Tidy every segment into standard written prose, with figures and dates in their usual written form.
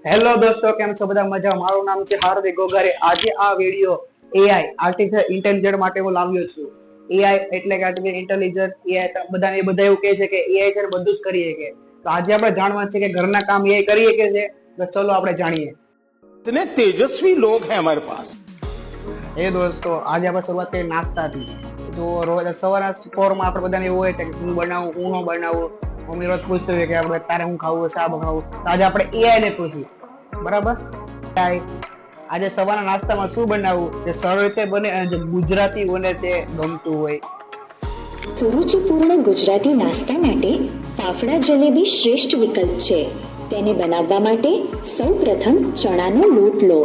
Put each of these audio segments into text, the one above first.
Hello દોસ્તો, કેમ છો બધા? મજા. મારું નામ છે હાર્દિક ગોગારે. આજે આ વિડિયો એઆઈ આર્ટિફિશિયલ ઇન્ટેલિજન્સ માટે હું લાવ્યો છું. એઆઈ એટલે કે આર્ટિફિશિયલ ઇન્ટેલિજન્સ. એઆઈ બધા એવું કહે છે કે એઆઈ છે ને બધું જ કરી શકે. તો આજે આપણે જાણવાનું છે કે ઘરના કામ એઆઈ કરી શકે છે. તો ચલો આપણે જાણીએ. इतने तेजस्वी लोग हैं हमारे पास। એ દોસ્તો, આજે આપણે શરૂઆત કરીએ નાસ્તાથી. તો રોજ સવારના પોરમાં આપણે બધાને એવું હોય કે હું બનાવું, હું ન બનાવું. મમ્મી રોજ પૂછતી હોય કે આપણે તારે હું ખાવું, શા બનાવું. તો આજે આપણે એઆઈ ને પૂછીએ, બરાબર? આજે સવારના નાસ્તામાં શું બનાવવું જે સરળ રીતે બને અને જે ગુજરાતીઓને તે ગમતું હોય. સુરુચિપૂર્ણ ગુજરાતી નાસ્તા માટે ફાફડા જલેબી શ્રેષ્ઠ વિકલ્પ છે. તેને બનાવવા માટે સૌપ્રથમ ચણાનો લોટ લો.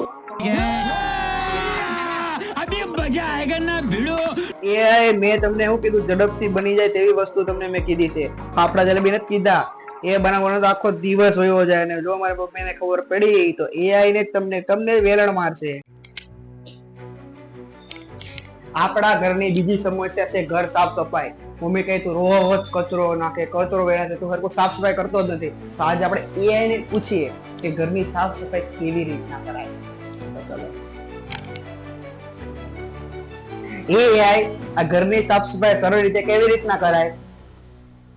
એ મેં તમને શું કીધું, ઝડપથી બની જાય તેવી વસ્તુ તમને મેં કીધી છે. ફાફડા જલેબી નથી કીધા. એ બનાવવાનો તો આખો દિવસ વયો જાય ને જો મારી મમ્મીને ખબર પડી તો એઆઈ ને તમને વેલણ મારશે. આપણા ઘરની બીજી સમસ્યા છે ઘર સાફ સફાઈ. મમ્મી કહે તું રોજ કચરો નાખે, કચરો વેળાશે, તું હરખું સાફ સફાઈ કરતો જ નથી. તો આજે આપણે એઆઈ ને પૂછીએ કે ઘરની સાફ સફાઈ કેવી રીતના કરાય. તો ચલો, એઆઈ આ ઘરની સાફ સફાઈ સરળ રીતે કેવી રીતના કરાય?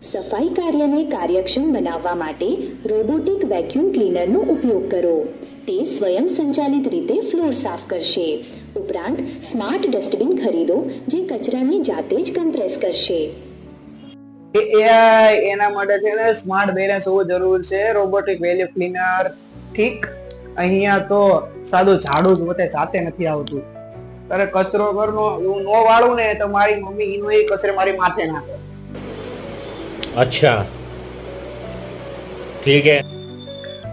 સફાઈ કાર્યને કાર્યક્ષમ બનાવવા માટે રોબોટિક વેક્યુમ ક્લીનરનો ઉપયોગ કરો. તે સ્વયં સંચાલિત રીતે ફ્લોર સાફ કરશે. ઉપરાંત સ્માર્ટ ડસ્ટબિન ખરીદો જે કચરાને જાતે જ કમ્પ્રેસ કરશે. એઆઈ એના માટે છે ને સ્માર્ટ બેલેન્સ હોવું જરૂર છે. રોબોટિક વેક્યુમ ક્લીનર ઠીક. અહીંયા તો સાદું ઝાડુ જ પોતે જાતે નથી આવતું. અરે કચરો ઘરનો હું નો વાળું ને તો મારી મમ્મી એનો એ કચરો મારી માથે નાખે. अच्छा ठीक है।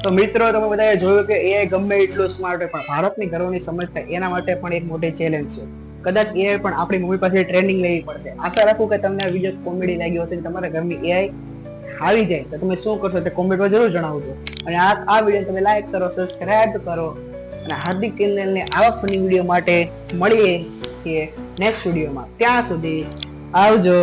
તો મિત્રો, તમે બધાએ જોયું કે એઆઈ ગમે એટલું સ્માર્ટ હોય પણ ભારતની ઘરોની સમસ્યા એના માટે પણ એક મોટી ચેલેન્જ છે. કદાચ એઆઈ પણ આપણી મમ્મી પાસે ટ્રેનિંગ લેવી પડશે. આશા રાખું કે તમને આ વિડીયો કોમેડી લાગ્યો હશે. તમારા ઘરની એઆઈ આવી જાય તો તમે શું કરશો તે કોમેન્ટમાં જરૂર જણાવજો. અને આ વિડીયો તમે લાઈક કરો, સબસ્ક્રાઇબ કરો અને હાર્દિક ચેનલને આવા ફની વિડીયો માટે મળીએ છીએ નેક્સ્ટ વિડીયોમાં. ત્યાં સુધી આવજો.